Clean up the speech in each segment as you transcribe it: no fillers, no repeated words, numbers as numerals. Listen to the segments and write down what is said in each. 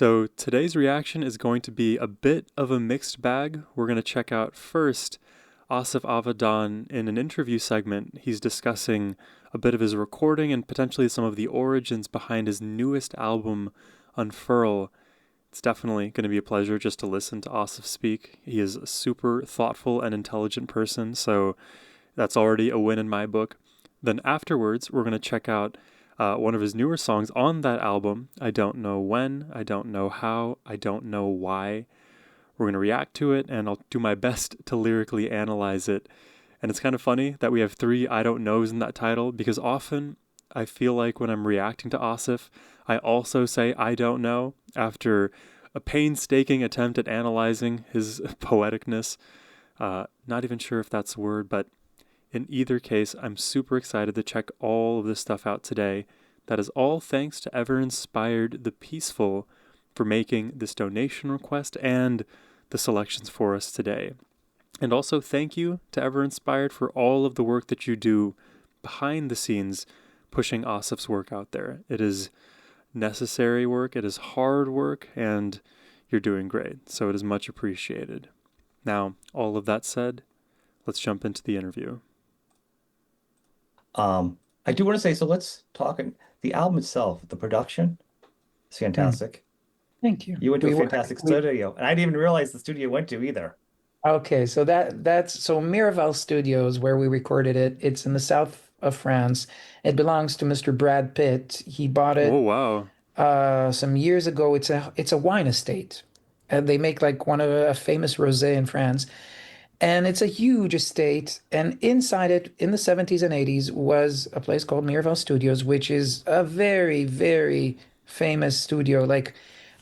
So today's reaction is going to be a bit of a mixed bag. We're going to check out first Asaf Avidan in an interview segment. He's discussing a bit of his recording and potentially some of the origins behind his newest album, Unfurl. It's definitely going to be a pleasure just to listen to Asaf speak. He is a super thoughtful and intelligent person, so that's already a win in my book. Then afterwards, we're going to check out one of his newer songs on that album, I Don't Know When, I Don't Know How, I Don't Know Why. We're going to react to it, and I'll do my best to lyrically analyze it. And it's kind of funny that we have three I don't knows in that title, because often I feel like when I'm reacting to Asif, I also say I don't know after a painstaking attempt at analyzing his poeticness. Not even sure if that's a word, but in either case, I'm super excited to check all of this stuff out today. That is all thanks to Ever Inspired the Peaceful for making this donation request and the selections for us today. And also thank you to Ever Inspired for all of the work that you do behind the scenes, pushing Asif's work out there. It is necessary work, it is hard work, and you're doing great. So it is much appreciated. Now, all of that said, let's jump into the interview. I do want to say, so let's talk. The album itself, the production is Mm, fantastic. thank you. You went to a We were fantastic we studio, and I didn't even realize the studio you went to either. okay, so that's so Miraval Studios where we recorded it. It's in the south of France. It belongs to Mr. Brad Pitt. He bought Oh, it wow. some years ago. It's a wine estate. And they make like one of a famous rosé in France. And it's a huge estate. And inside it, in the 70s and 80s, was a place called Miraval Studios, which is a very, very famous studio. Like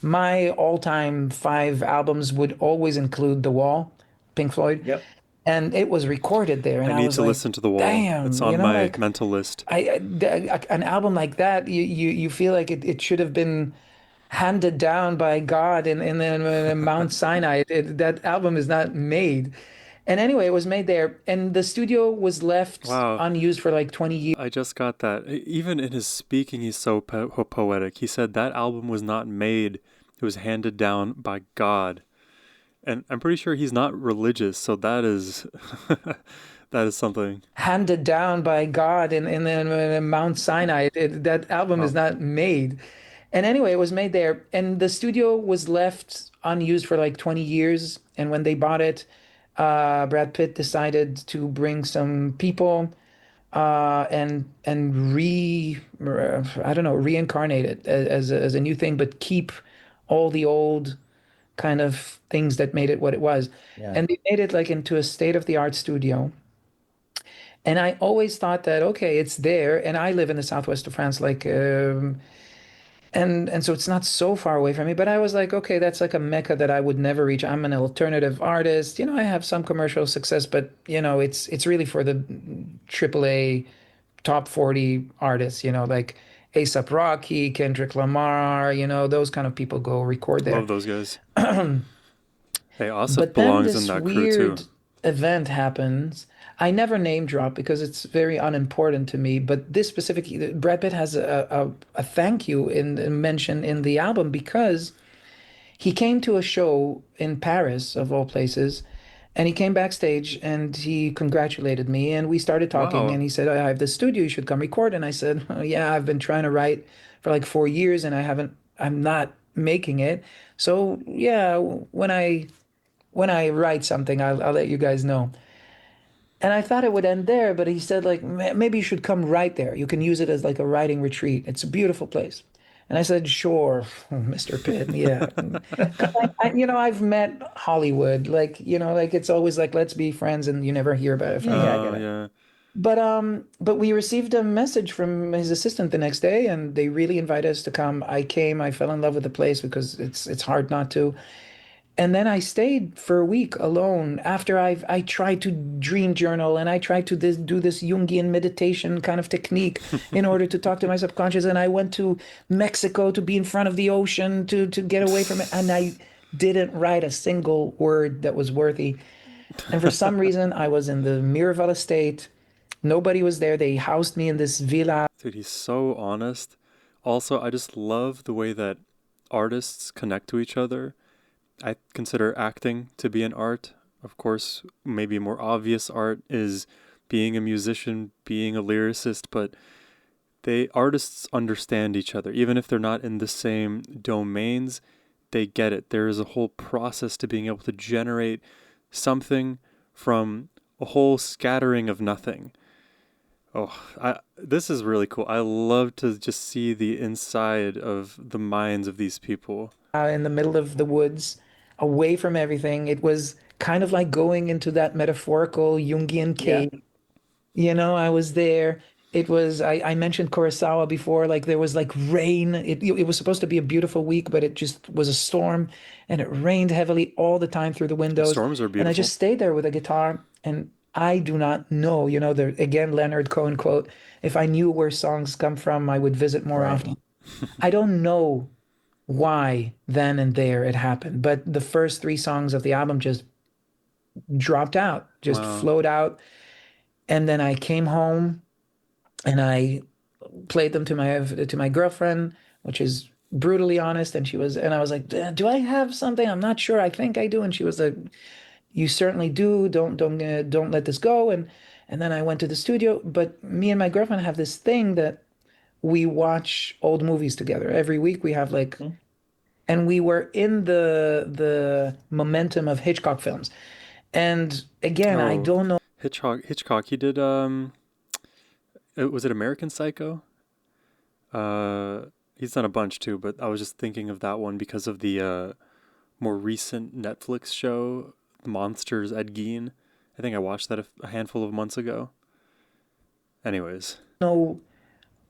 my all-time five albums would always include The Wall, Pink Floyd, Yep. and it was recorded there. I And I need was to like, listen to The Wall. It's damn, on my like mental list. an album like that, you feel like it should have been handed down by God in Mount Sinai. That album is not made. And anyway, it was made there, and the studio was left Wow. unused for like 20 years. I just got that. Even in his speaking, he's so poetic. He said that album was not made, it was handed down by God. And I'm pretty sure he's not religious, so that is that is something. Handed down by God in Mount Sinai. That album is Wow. not made. And anyway, it was made there, and the studio was left unused for like 20 years. And when they bought it, Brad Pitt decided to bring some people and I don't know, reincarnate it as a new thing, but keep all the old kind of things that made it what it was. Yeah. And they made it like into a state-of-the-art studio. And I always thought that, okay, it's there. And I live in the southwest of France, like, and so it's not so far away from me. But I was like, okay, that's like a mecca that I would never reach. I'm an alternative artist. I have some commercial success, but it's really for the AAA top 40 artists, like A$AP Rocky, Kendrick Lamar, those kind of people go record there. Love those guys. Hey, Asif But then belongs in this that crew too. weird event happens. I never name drop because it's very unimportant to me. But this specific, Brad Pitt has a thank you in mention in the album because he came to a show in Paris, of all places, and he came backstage and he congratulated me and we started talking Wow. and he said, I have this studio, you should come record. And I said, oh, yeah, I've been trying to write for like 4 years and I'm not making it. So yeah, when I write something, I'll let you guys know. And I thought it would end there, but he said like maybe you should come right there. You can use it as like a writing retreat. It's a beautiful place. And I said, sure, Mr. Pitt, yeah. 'Cause I've met Hollywood, like it's always like let's be friends, and you never hear about it from Yeah, I them. get Oh, it. yeah. But we received a message from his assistant the next day, and they really invited us to come. I came, I fell in love with the place because it's hard not to. And then I stayed for a week alone after I tried to dream journal and I tried to do this Jungian meditation kind of technique in order to talk to my subconscious. And I went to Mexico to be in front of the ocean to get away from it. And I didn't write a single word that was worthy. And for some reason, I was in the Miraval estate. Nobody was there. They housed me in this villa. Dude, he's so honest. Also, I just love the way that artists connect to each other. I consider acting to be an art. Of course, maybe a more obvious art is being a musician, being a lyricist, but they artists understand each other even if they're not in the same domains. They get it. There is a whole process to being able to generate something from a whole scattering of nothing. This is really cool. I love to just see the inside of the minds of these people. In the middle of the woods, away from everything. It was kind of like going into that metaphorical Jungian Yeah. cave. I was there. I mentioned Kurosawa before, like there was like rain. It was supposed to be a beautiful week, but it just was a storm and it rained heavily all the time through the windows. Storms are And I beautiful. just stayed there with a guitar and I do not know, the again Leonard Cohen quote, if I knew where songs come from, I would visit more Right. often. I don't know why then and there it happened, but the first three songs of the album just dropped out, just Wow. flowed out. And then I came home and I played them to my girlfriend, which is brutally honest. And I was like, "Do I have something? I'm not sure. I think I do." And she was like, "You certainly do. Don't let this go." And then I went to the studio. But me and my girlfriend have this thing that we watch old movies together. Every week we have like, Mm. and we were in the momentum of Hitchcock films. And again, I Oh, don't know. Hitchcock. He did was it American Psycho? Uh he's done a bunch too, but I was just thinking of that one because of the more recent Netflix show, Monsters at Gein. I think I watched that a handful of months ago. Anyways, know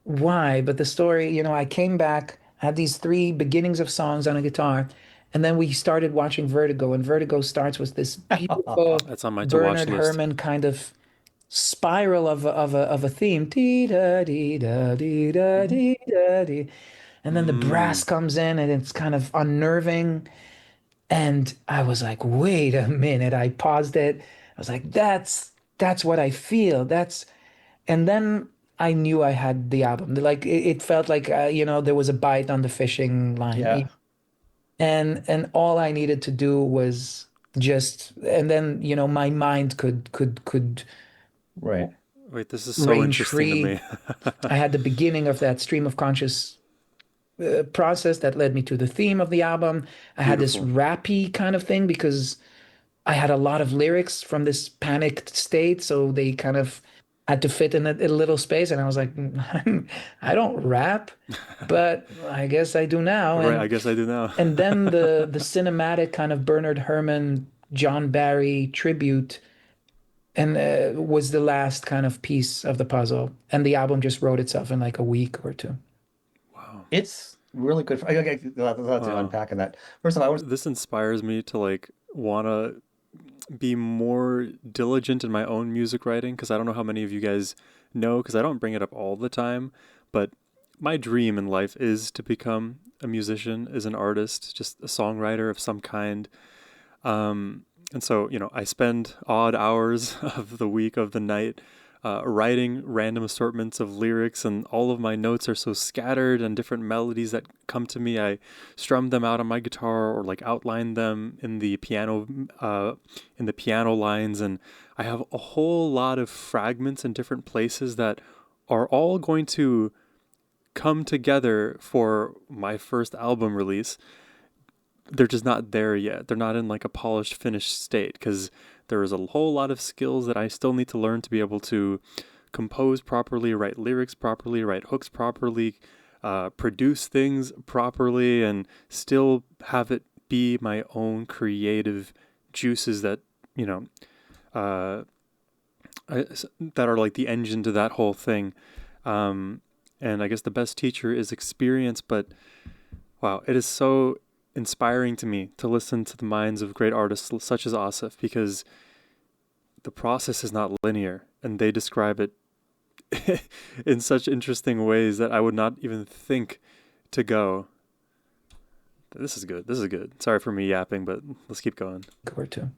why, but the story, I came back, had these three beginnings of songs on a guitar, and then we started watching Vertigo, and Vertigo starts with this beautiful that's on my to watch Bernard list. Herrmann kind of spiral of a theme. Dee da dee da dee da Mhm. dee da dee. And then the brass Mm. comes in and it's kind of unnerving. And I was like, wait a minute. I paused it. I was like, that's what I feel. And then I knew I had the album. Like it felt like there was a bite on the fishing Yeah. line, and all I needed to do was just, and then my mind could Right. Wait, this is so range interesting to free. me. I had the beginning of that stream of conscious process that led me to the theme of the album. I had this Beautiful. rappy kind of thing because I had a lot of lyrics from this panicked state, so they kind of had to fit in a little space. And I was like, I don't rap, but I guess I do now. Right, I And guess I do now. and then the cinematic kind of Bernard Herrmann, John Barry tribute, and was the last kind of piece of the puzzle. And the album just wrote itself in like a week or two. Wow. It's really good. I'll have to Wow. unpack on that. First of all, I want This inspires me to like want to be more diligent in my own music writing because I don't know how many of you guys know because I don't bring it up all the time, but my dream in life is to become a musician, as an artist, just a songwriter of some kind. And so, I spend odd hours of the week, of the night, writing random assortments of lyrics, and all of my notes are so scattered and different melodies that come to me. I strum them out on my guitar or like outline them in the piano lines, and I have a whole lot of fragments in different places that are all going to come together for my first album release. They're just not there yet. They're not in like a polished, finished state because there is a whole lot of skills that I still need to learn to be able to compose properly, write lyrics properly, write hooks properly, produce things properly, and still have it be my own creative juices that, you know, uh, that are like the engine to that whole thing. Um, and I guess the best teacher is experience, but wow, it is so inspiring to me to listen to the minds of great artists such as Asif because the process is not linear and they describe it in such interesting ways that I would not even think to go. This is good. This is good. Sorry for me yapping, but let's keep going. Or two.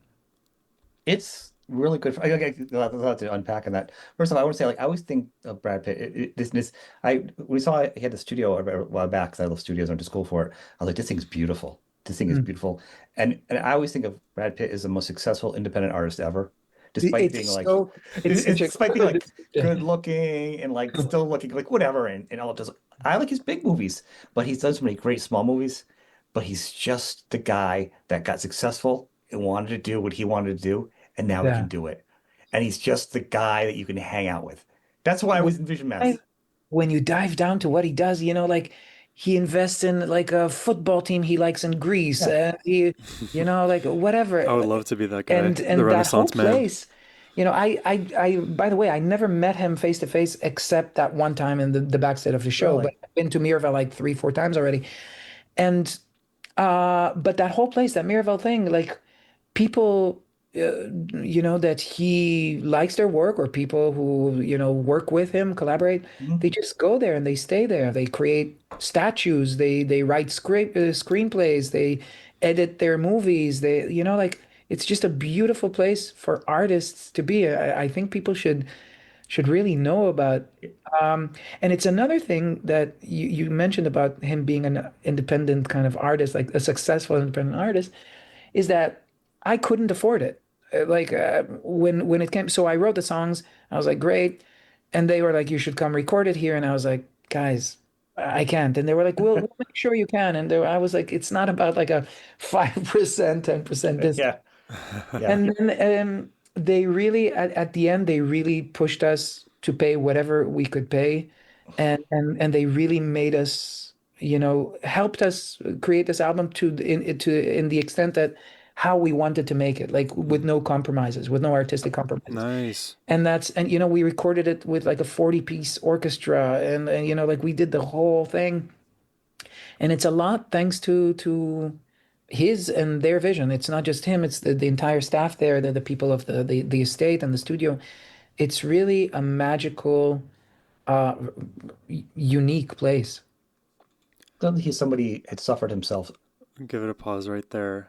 it's really good. I'll have to unpack on that. First of all, I want to say, like, I always think of Brad Pitt. We saw he had the studio a while back, 'cause I love studios. I went to school for it. I was like, this thing's beautiful. This thing is Mm. beautiful. And I always think of Brad Pitt as the most successful independent artist ever, despite being It's like, so it's such a despite being good like good looking and like still looking like whatever and all. Just I like his big movies, but he's done so many great small movies. But he's just the guy that got successful and wanted to do what he wanted to do, and now he can yeah. do it. And he's just the guy that you can hang out with. That's why I When always envision I- Mess. when you dive down to what he does, like he invests in like a football team he likes in Greece, Yeah. and he, like I would whatever. love to be that guy, the And that whole Renaissance man. place, by the way, I never met him face to face except that one time in the backstage of the show, but Really. I've been to Miraval like 3, 4 times already. And but that whole place, that Miraval thing, like people, that he likes their work, or people who, work with him, collaborate, Mhm. they just go there and they stay there. They create statues, they write screenplays, they edit their movies. Like it's just a beautiful place for artists to be. I think people should really know about. Um, and it's another thing that you mentioned about him being an independent kind of artist, like a successful independent artist, is that I couldn't afford it. Like when it came, so I wrote the songs. I was like, great, and they were like, you should come record it here, and I was like, guys, I can't. And they were like, we'll make sure you can. And I was like, it's not about like a 5%, 10% discount. Yeah. Yeah. And then they really, at the end, they really pushed us to pay whatever we could pay, and they really made us, helped us create this album in the extent that how we wanted to make it, like with no compromises, with no artistic compromises. Nice. And we recorded it with like a 40-piece orchestra, and like we did the whole thing, and it's a lot thanks to his and their vision. It's not just him, it's the entire staff there, the people of the estate and the studio. It's really a magical, uh, unique place. Clearly he's somebody had suffered himself. Give it a pause right there.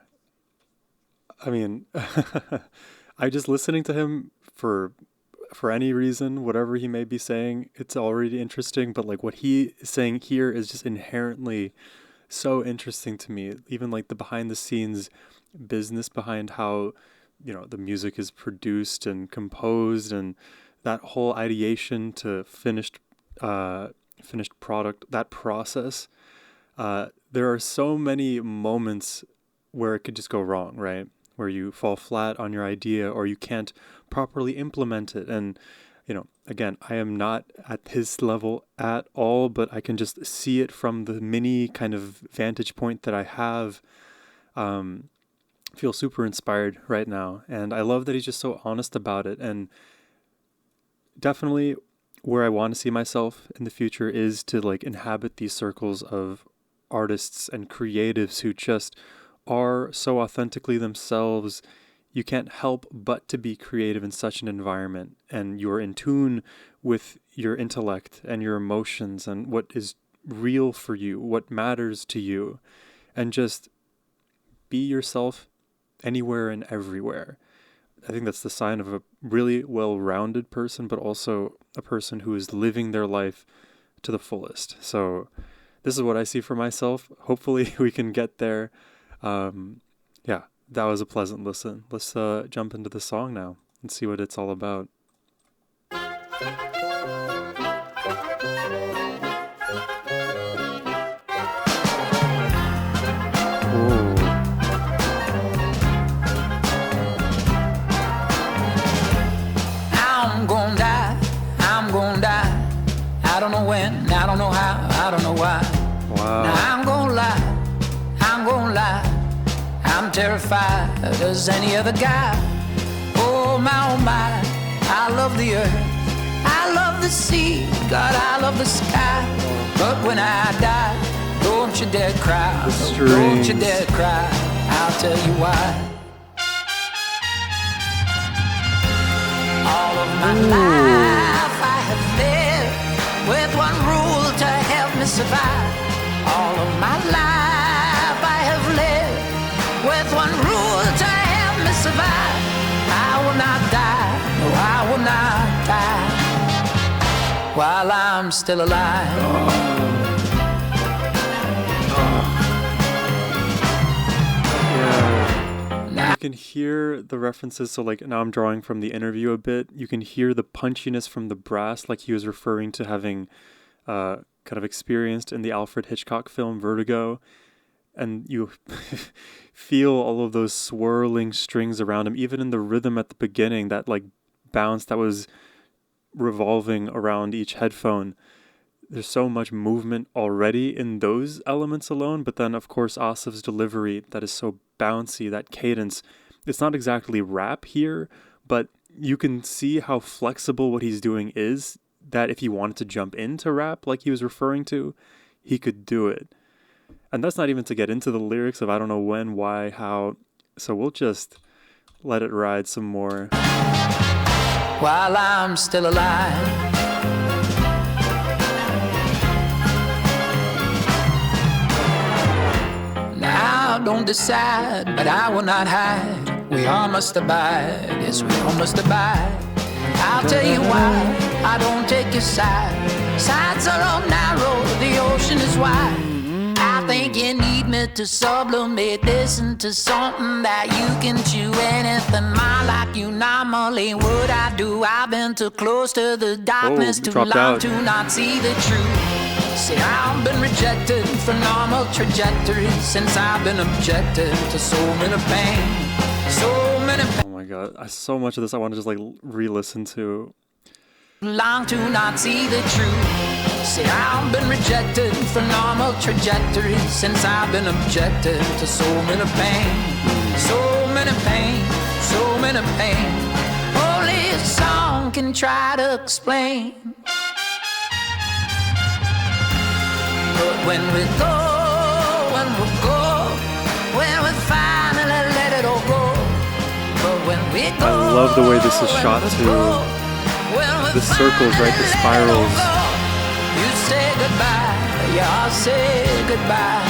I mean, I just listening to him for any reason, whatever he may be saying, it's already interesting. But like what he is saying here is just inherently so interesting to me. Even like the behind the scenes business behind how, the music is produced and composed, and that whole ideation to finished product, that process. There are so many moments where it could just go wrong, right? Where you fall flat on your idea or you can't properly implement it. And, again, I am not at his level at all, but I can just see it from the mini kind of vantage point that I have. Feel super inspired right now. And I love that he's just so honest about it. And definitely where I want to see myself in the future is to like inhabit these circles of artists and creatives who just are so authentically themselves. You can't help but to be creative in such an environment, and you're in tune with your intellect and your emotions and what is real for you, what matters to you, and just be yourself anywhere and everywhere. I think that's the sign of a really well-rounded person, but also a person who is living their life to the fullest. So this is what I see for myself. Hopefully we can get there. Yeah, that was a pleasant listen. Let's jump into the song now and see what it's all about. Ooh. I'm gonna die, I'm gonna die. I don't know when, I don't know how, I don't know why. Wow. Now I'm gonna lie, I'm gonna lie. I'm terrified as any other guy. Oh my, I love the earth, I love the sea, God, I love the sky. But when I die, don't you dare cry, don't you strings. dare cry, I'll tell you why. All of my life I have lived with one rule to help me survive. All of my life I have lived with one rule to help me survive. I will not die. while I'm still alive. You can hear the references. So like now I'm drawing from the interview a bit. You can hear the punchiness from the brass, like he was referring to having kind of experienced in the Alfred Hitchcock film Vertigo. And you feel all of those swirling strings around him, even in the rhythm at the beginning, that like bounce that was revolving around each headphone. There's so much movement already in those elements alone, but then of course Asaf's delivery that is so bouncy, that cadence. It's not exactly rap here, but you can see how flexible what he's doing is, that if he wanted to jump into rap like he was referring to, he could do it. And that's not even to get into the lyrics of I don't know when, why, how. So we'll just let it ride some more. While I'm still alive. Now don't decide, but I will not hide. We all must abide, yes, we all must abide. I'll tell you why I don't take your side. Sides are all narrow, the ocean is wide. I think you need me to sublimate this into something that you can chew. Anything more like you normally would. I do. I've been too close to the darkness too long out. to not see the truth. See, I've been rejected for normal trajectories since I've been objected to so many pain, so many pain. Oh my god, so much of this I want to just like re-listen to. Long to not see the truth. See, I've been rejected for normal trajectories since I've been objected to so many pain, so many pain, so many pain. Only a song can try to explain. But when we go, when we finally let it all go. But when we go, I love the way this is shot too. The circles, right? The spirals. You say goodbye, yeah, I'll say goodbye.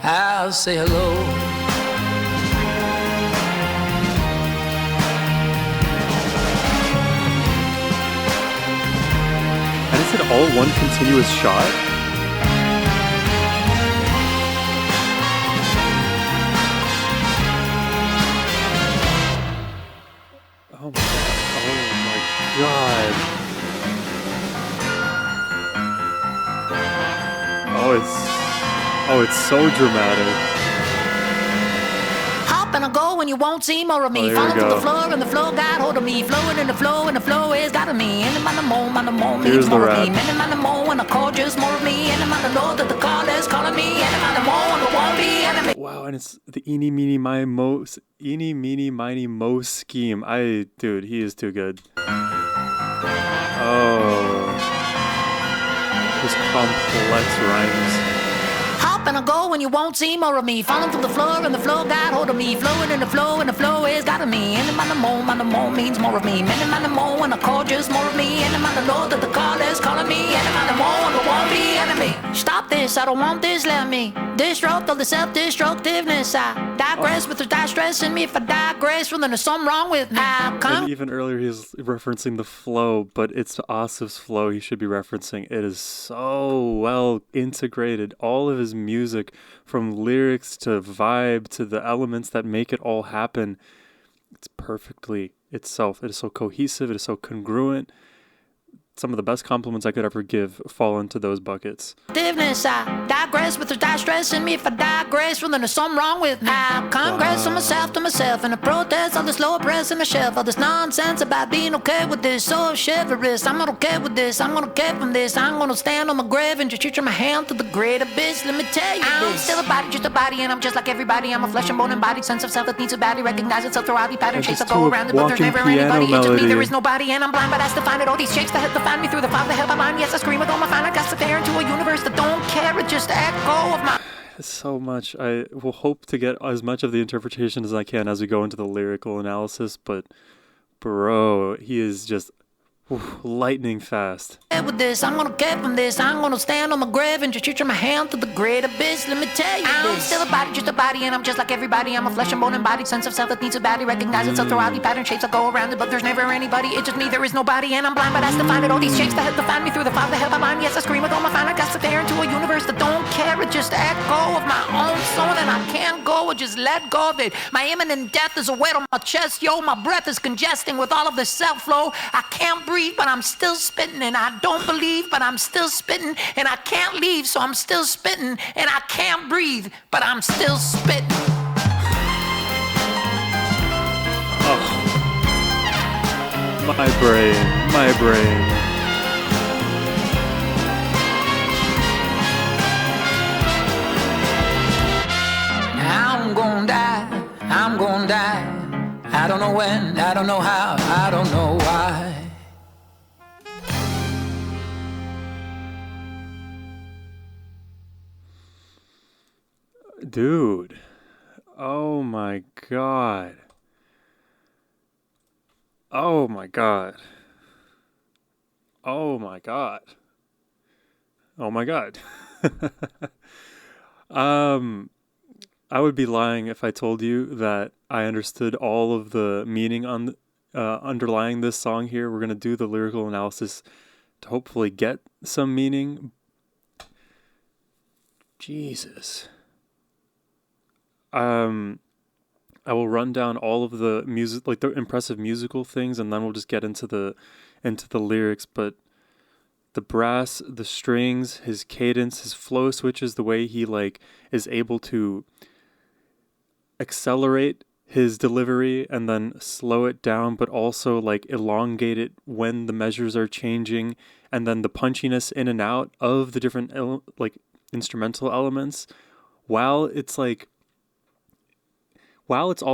I'll say hello. And is it all one continuous shot? Oh my god. Oh, it's so dramatic. Hop and I go when you won't see more of me. Oh, Falling through the floor and the floor got hold of me. Flowing in the flow and the flow is got of me. Any man the more means more of me. Many man the more when I call just more of me. Any man the know that the call is calling me. Any man the more and the won't be enemy. Wow, and it's the eeny meeny miny mo scheme. Dude, he is too good. Oh, his complex rhymes. Hop and I go when you won't see more of me. Falling through the floor and the floor got hold of me. Flowing in the flow and the flow is got of me. Any man the more means more of me. Many man the more when I call just more of me. Any man the know that the call is calling me. Any man the more and the won't be enemy. Stop this, I don't want this, let me disrupt all the self-destructiveness. I digress with the distress in me. If I digress, well then there's something wrong with me. And even earlier he's referencing the flow, but it's Asaf's flow he should be referencing. It is so well integrated. All of his music, from lyrics to vibe to the elements that make it all happen, it's perfectly itself. It is so cohesive, it is so congruent. Some of the best compliments I could ever give fall into those buckets. I digress with the distress in me. If I digress, well then there's something wrong with me. I congress on myself to myself and I protest all this low press in the shelf. All this nonsense about being okay with this. So chivalrous, I'm not okay with this. I'm gonna care from this. I'm gonna stand on my grave and just reach my hand to the great abyss. Let me tell you I'm still a body, just a body, and I'm just like everybody. I'm a flesh and bone embodied sense of self that needs to badly recognize itself through all the pattern shapes. I go around it, but there's never anybody into me. There is nobody, and I'm blind, but I still find it. All these shapes that have to find me through the fog that held my mind. Yes, I scream with all my fine. I got to stare into a universe that don't care. It just echo of my. So much. I will hope to get as much of the interpretation as I can as we go into the lyrical analysis, but bro, he is just Lightning fast. With this, I'm gonna get from this. I'm gonna stand on my grave and just reach my hand to the great abyss. Let me tell you, I'm still a body, just a body, and I'm just like everybody. I'm a flesh and bone embodied sense of self that needs a body. Recognize itself through all the pattern shapes that go around it, but there's never anybody. It's just me, there is nobody, and I'm blind, but I still find it. All these shapes that define me through the fog that held my mind. Yes, I scream with all my fine. I got to stare into a universe that don't care. It just echo of my own soul, and I can't go. I just let go of it. My imminent death is a weight on my chest, yo. My breath is congesting with all of the self-flow. I can't breathe, but I'm still spitting, and I don't believe, but I'm still spitting, and I can't leave, so I'm still spitting, and I can't breathe, but I'm still spitting. Oh. My brain. I'm gonna die. I don't know when, I don't know how, I don't know why. Dude. Oh my god. Oh my god. Oh my god. Oh my god. I would be lying if I told you that I understood all of the meaning on underlying this song here. We're going to do the lyrical analysis to hopefully get some meaning. Jesus. I will run down all of the music, like the impressive musical things, and then we'll just get into the lyrics. But the brass, the strings, his cadence, his flow switches, the way he like is able to accelerate his delivery and then slow it down, but also like elongate it when the measures are changing, and then the punchiness in and out of the different like instrumental elements, while it's all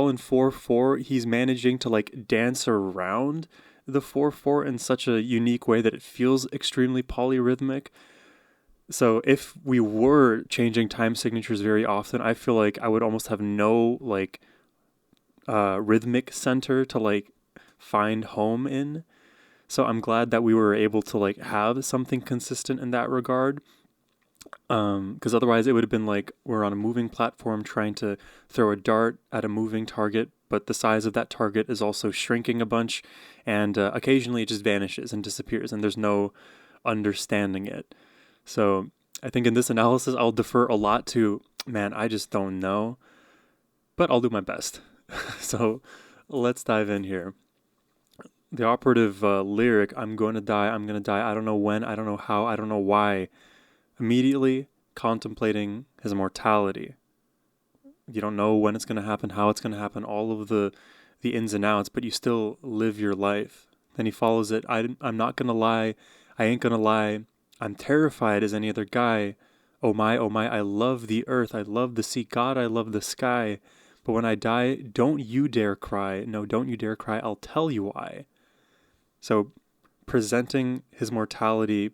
in 4/4, he's managing to like dance around the 4/4 in such a unique way that it feels extremely polyrhythmic. So if we were changing time signatures very often, I feel like I would almost have no like rhythmic center to like find home in. So I'm glad that we were able to like have something consistent in that regard. Because otherwise it would have been like we're on a moving platform trying to throw a dart at a moving target, but the size of that target is also shrinking a bunch, and occasionally it just vanishes and disappears, and there's no understanding it. So I think in this analysis, I'll defer a lot to, man, I just don't know, but I'll do my best. So let's dive in here. The operative lyric, I'm going to die, I don't know when, I don't know how, I don't know why. Immediately contemplating his mortality. You don't know when it's going to happen, how it's going to happen, all of the ins and outs, but you still live your life. Then he follows it, I'm not going to lie, I ain't going to lie. I'm terrified as any other guy. Oh my, I love the earth, I love the sea, God, I love the sky. But when I die, don't you dare cry. No, don't you dare cry, I'll tell you why. So presenting his mortality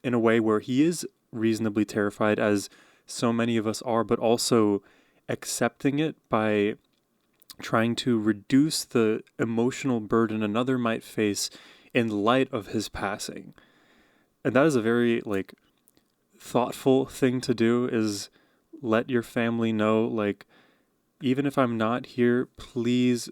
in a way where he is reasonably terrified, as so many of us are, but also accepting it by trying to reduce the emotional burden another might face in light of his passing. And that is a very like thoughtful thing to do, is let your family know, like, even if I'm not here, please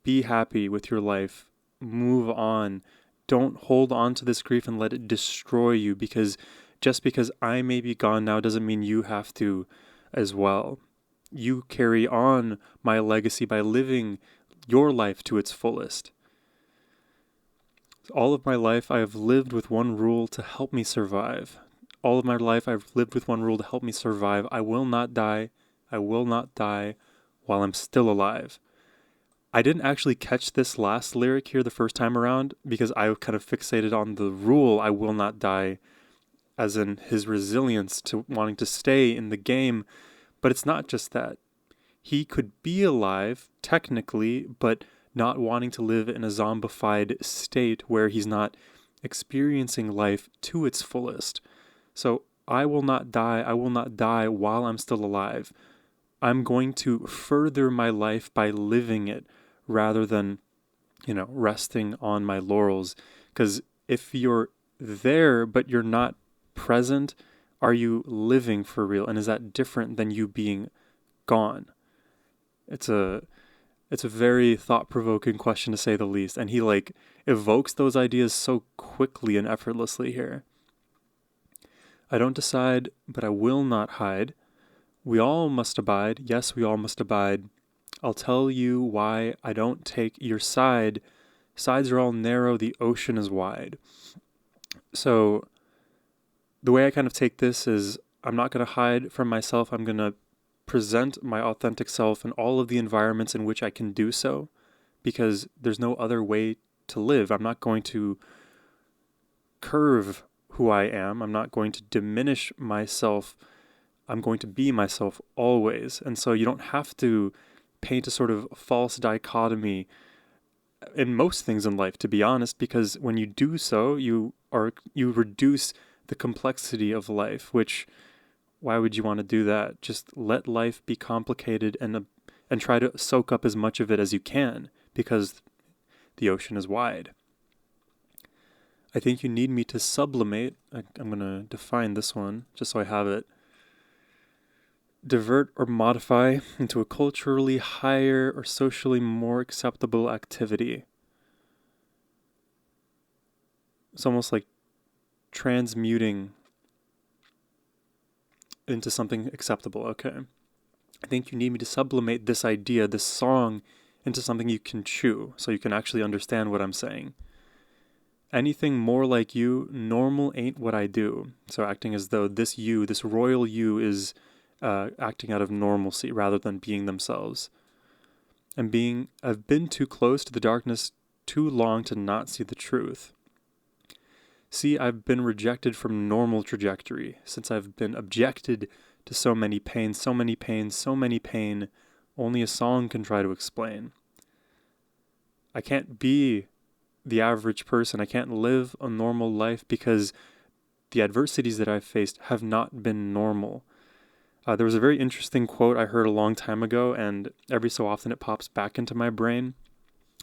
be happy with your life. Move on. Don't hold on to this grief and let it destroy you, because just because I may be gone now doesn't mean you have to as well. You carry on my legacy by living your life to its fullest. All of my life I have lived with one rule to help me survive. All of my life I've lived with one rule to help me survive. I will not die. I will not die while I'm still alive. I didn't actually catch this last lyric here the first time around because I kind of fixated on the rule, I will not die, as in his resilience to wanting to stay in the game. But it's not just that. He could be alive, technically, but not wanting to live in a zombified state where he's not experiencing life to its fullest. So I will not die while I'm still alive. I'm going to further my life by living it rather than resting on my laurels. Because if you're there, but you're not present, are you living for real? And is that different than you being gone? It's a very thought-provoking question, to say the least. And he evokes those ideas so quickly and effortlessly here. I don't decide, but I will not hide. We all must abide. Yes, we all must abide. I'll tell you why I don't take your side. Sides are all narrow, the ocean is wide. So the way I kind of take this is, I'm not going to hide from myself. I'm going to present my authentic self in all of the environments in which I can do so, because there's no other way to live. I'm not going to curve who I am. I'm not going to diminish myself. I'm going to be myself always. And so you don't have to paint a sort of false dichotomy in most things in life, to be honest, because when you do so, you reduce the complexity of life, which, why would you want to do that? Just let life be complicated and try to soak up as much of it as you can, because the ocean is wide. I think you need me to sublimate. I'm going to define this one just so I have it. Divert or modify into a culturally higher or socially more acceptable activity. It's almost like transmuting into something acceptable. Okay. I think you need me to sublimate this idea, this song, into something you can chew, so you can actually understand what I'm saying. Anything more like you, normal ain't what I do. So acting as though this you, this royal you, is acting out of normalcy rather than being themselves. I've been too close to the darkness too long to not see the truth. See, I've been rejected from normal trajectory, since I've been objected to so many pains, so many pains, so many pain, only a song can try to explain. I can't be the average person. I can't live a normal life because the adversities that I've faced have not been normal. There was a very interesting quote I heard a long time ago, and every so often it pops back into my brain.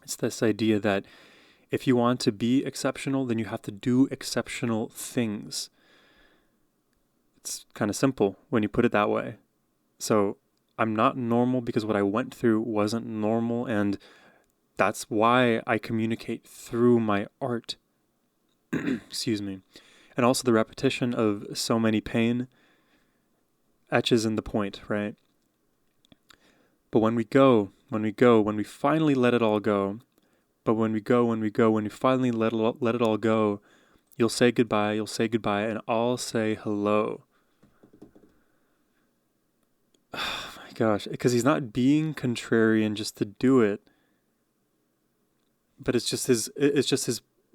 It's this idea that if you want to be exceptional, then you have to do exceptional things. It's kind of simple when you put it that way. So I'm not normal because what I went through wasn't normal, and that's why I communicate through my art. Excuse me. And also the repetition of so many pain etches in the point, right? But when we finally let it all go, when we finally let it all go, you'll say goodbye, and I'll say hello. Oh my gosh, because he's not being contrarian just to do it, but it's just his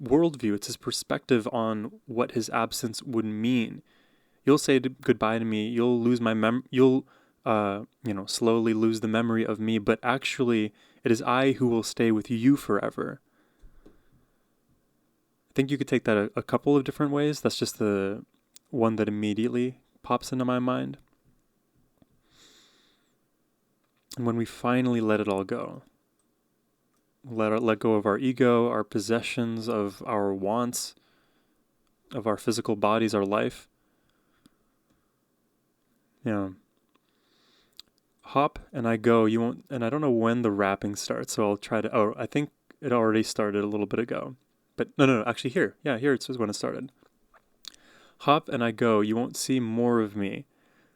worldview. It's his perspective on what his absence would mean. You'll say goodbye to me. You'll lose my You'll, slowly lose the memory of me. But actually, it is I who will stay with you forever. I think you could take that a couple of different ways. That's just the one that immediately pops into my mind. And when we finally let it all go, let go of our ego, our possessions, of our wants, of our physical bodies, our life. Yeah. Hop and I go. You won't, and I don't know when the rapping starts, so I'll try to. Oh, I think it already started a little bit ago. But no, actually here. Yeah, here it's when it started. Hop and I go. You won't see more of me.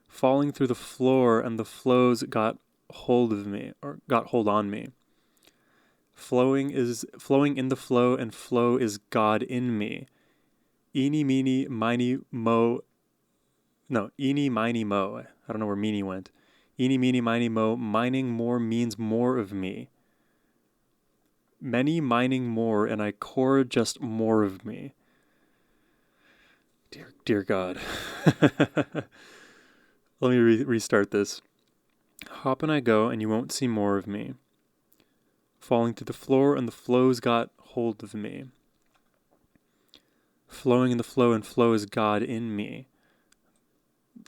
Falling through the floor, and the flows got hold of me, or got hold on me. Flowing in the flow, and flow is God in me. Eeny, meeny, miny, mo. No, eeny, miny, mo. I don't know where meeny went. Eeny, meeny, miny, mo. Mining more means more of me. Many mining more, and I core just more of me. Dear God. Let me restart this. Hop and I go, and you won't see more of me. Falling through the floor, and the flows got hold of me. Flowing in the flow, and flow is God in me.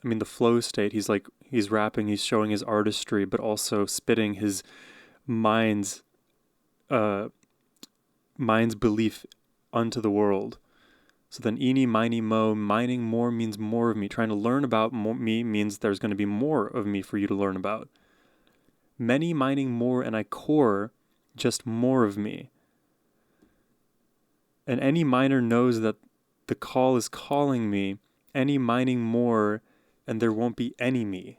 I mean, the flow state, he's rapping, he's showing his artistry, but also spitting his mind's mind's belief unto the world. So then eeny, miny, mo, mining more means more of me. Trying to learn about me means there's going to be more of me for you to learn about. Many mining more and I core just more of me. And any miner knows that the call is calling me. Any mining more and there won't be any me.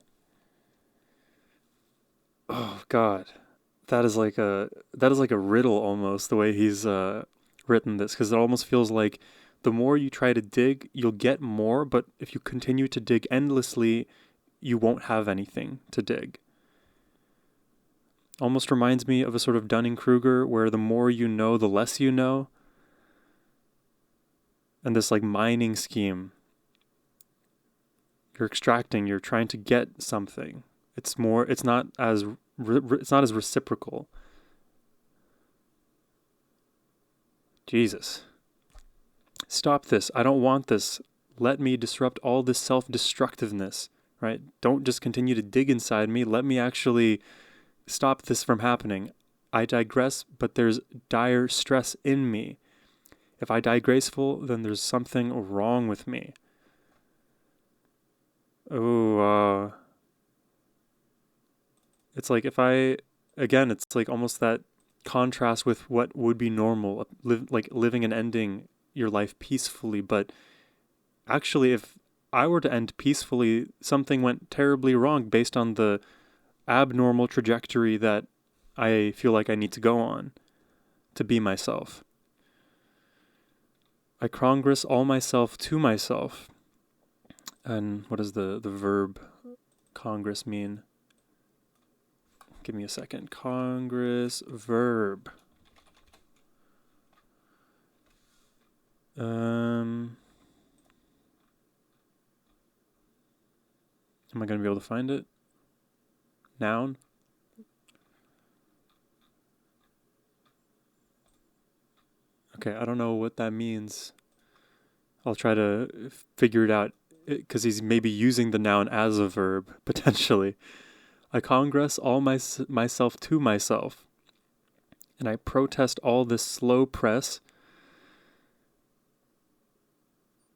Oh God. That is like a riddle almost, the way he's written this, because it almost feels like the more you try to dig, you'll get more, but if you continue to dig endlessly, you won't have anything to dig. Almost reminds me of a sort of Dunning-Kruger, where the more you know, the less you know. And this like mining scheme. You're extracting, you're trying to get something. It's not as reciprocal. Jesus. Stop this. I don't want this. Let me disrupt all this self-destructiveness, right? Don't just continue to dig inside me. Let me actually stop this from happening. I digress, but there's dire stress in me. If I die graceful, then there's something wrong with me. Oh, it's like it's like almost that contrast with what would be normal, like living and ending your life peacefully. But actually, if I were to end peacefully, something went terribly wrong based on the abnormal trajectory that I feel like I need to go on to be myself. I congress all myself to myself. And what does the verb congress mean? Give me a second. Congress verb. Am I going to be able to find it? Noun? Okay, I don't know what that means. I'll try to figure it out, because he's maybe using the noun as a verb, potentially. I congress all myself to myself, and I protest all this slow press.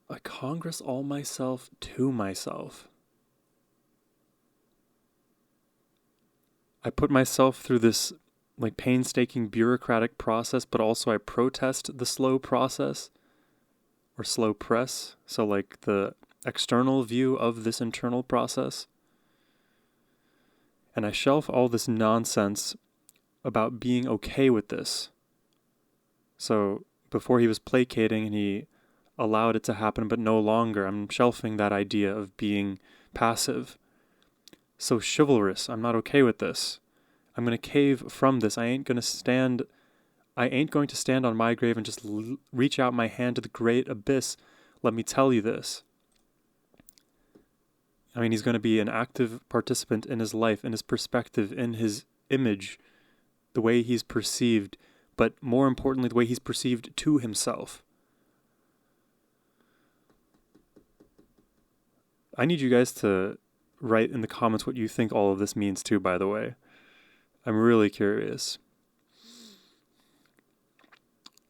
I congress all myself to myself. I put myself through this like painstaking bureaucratic process, but also I protest the slow process or slow press. So like the external view of this internal process. And I shelf all this nonsense about being okay with this. So before he was placating and he allowed it to happen, but no longer. I'm shelving that idea of being passive. So chivalrous. I'm not okay with this. I'm going to cave from this. I ain't going to stand on my grave and just reach out my hand to the great abyss. Let me tell you this. I mean, he's going to be an active participant in his life, in his perspective, in his image, the way he's perceived, but more importantly, the way he's perceived to himself. I need you guys to write in the comments what you think all of this means too, by the way. I'm really curious.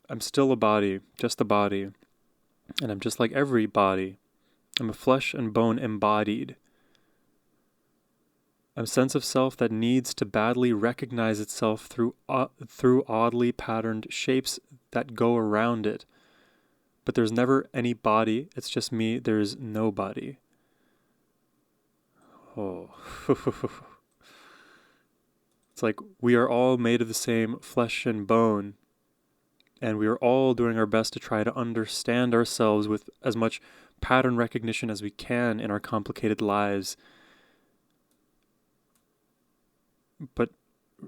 I'm still a body, just a body, and I'm just like every body. I'm a flesh and bone embodied. I'm a sense of self that needs to badly recognize itself through oddly patterned shapes that go around it. But there's never any body. It's just me. There's no body. Oh. It's like we are all made of the same flesh and bone. And we are all doing our best to try to understand ourselves with as much pattern recognition as we can in our complicated lives. But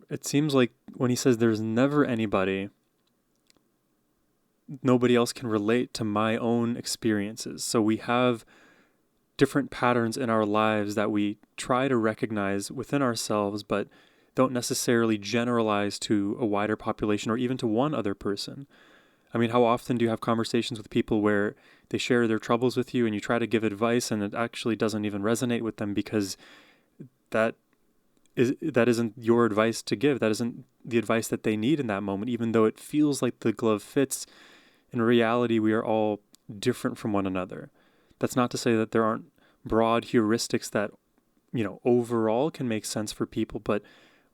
it seems like when he says there's never anybody, nobody else can relate to my own experiences. So we have different patterns in our lives that we try to recognize within ourselves, but don't necessarily generalize to a wider population or even to one other person. I mean, how often do you have conversations with people where they share their troubles with you and you try to give advice and it actually doesn't even resonate with them because that that isn't your advice to give. That isn't the advice that they need in that moment, even though it feels like the glove fits. In reality, we are all different from one another. That's not to say that there aren't broad heuristics that, overall can make sense for people, but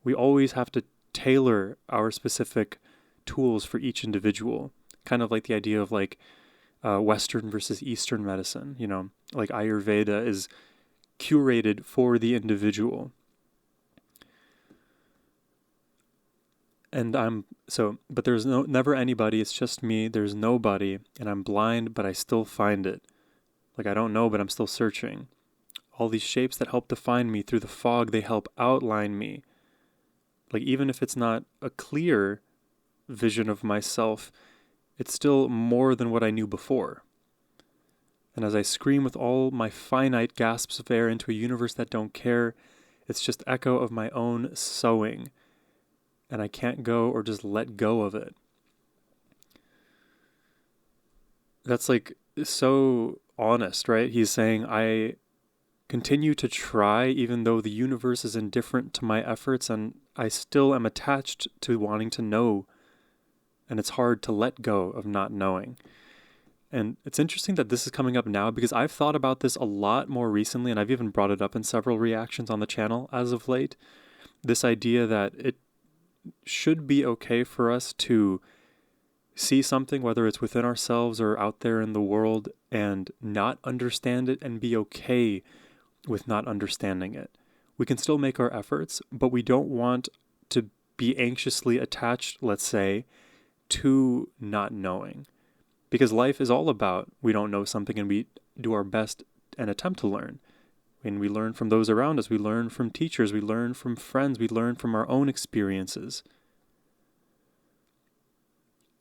we always have to tailor our specific tools for each individual. Kind of like the idea of like Western versus Eastern medicine, like Ayurveda is curated for the individual. And but there's never anybody, it's just me, there's nobody, and I'm blind, but I still find it. Like I don't know, but I'm still searching. All these shapes that help define me through the fog, they help outline me. Like even if it's not a clear vision of myself, it's still more than what I knew before. And as I scream with all my finite gasps of air into a universe that don't care, it's just echo of my own sowing. And I can't go or just let go of it. That's like so honest, right? He's saying, I continue to try even though the universe is indifferent to my efforts, and I still am attached to wanting to know. And it's hard to let go of not knowing. And it's interesting that this is coming up now because I've thought about this a lot more recently, and I've even brought it up in several reactions on the channel as of late. This idea that it should be okay for us to see something, whether it's within ourselves or out there in the world, and not understand it and be okay with not understanding it. We can still make our efforts, but we don't want to be anxiously attached, let's say, to not knowing. Because life is all about we don't know something and we do our best and attempt to learn. And we learn from those around us. We learn from teachers. We learn from friends. We learn from our own experiences.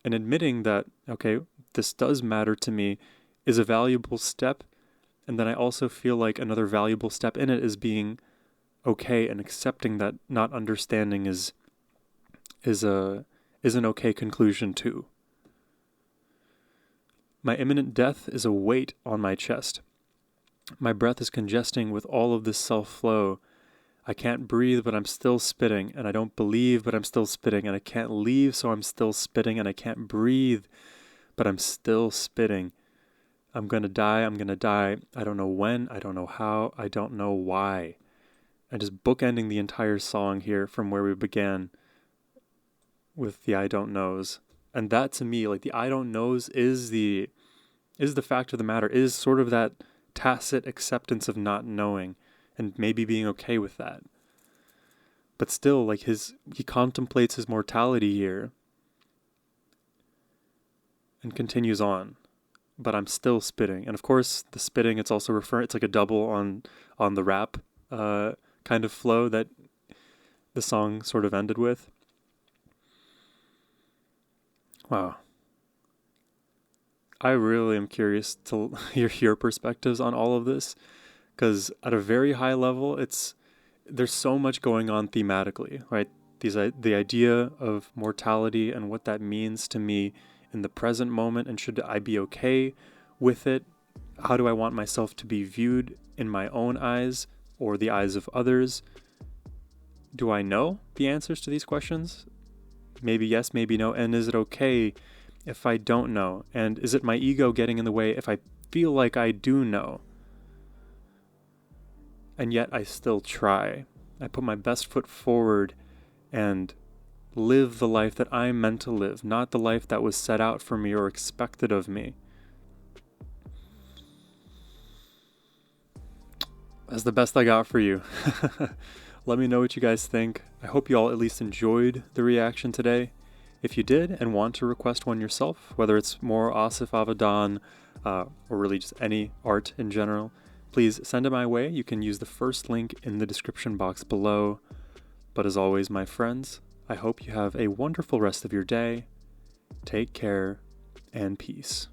And admitting that, okay, this does matter to me is a valuable step. And then I also feel like another valuable step in it is being okay and accepting that not understanding is an okay conclusion too. My imminent death is a weight on my chest. My breath is congesting with all of this self-flow. I can't breathe, but I'm still spitting, and I don't believe, but I'm still spitting, and I can't leave, so I'm still spitting, and I can't breathe, but I'm still spitting. I'm gonna die, I don't know when, I don't know how, I don't know why. And just bookending the entire song here from where we began with the I don't knows. And that to me, like the I don't knows is the fact of the matter, is sort of that tacit acceptance of not knowing and maybe being okay with that. But still, like he contemplates his mortality here and continues on. But I'm still spitting. And of course, the spitting, it's also it's like a double on the rap kind of flow that the song sort of ended with. Wow. I really am curious to hear your perspectives on all of this, because at a very high level, there's so much going on thematically, right? The idea of mortality and what that means to me in the present moment, and should I be okay with it? How do I want myself to be viewed in my own eyes or the eyes of others? Do I know the answers to these questions? Maybe yes, maybe no. And is it okay if I don't know? And is it my ego getting in the way if I feel like I do know? And yet I still try. I put my best foot forward and live the life that I'm meant to live, not the life that was set out for me or expected of me. That's the best I got for you. Let me know what you guys think. I hope you all at least enjoyed the reaction today. If you did and want to request one yourself, whether it's more Asaf Avidan or really just any art in general, please send it my way. You can use the first link in the description box below. But as always, my friends, I hope you have a wonderful rest of your day. Take care and peace.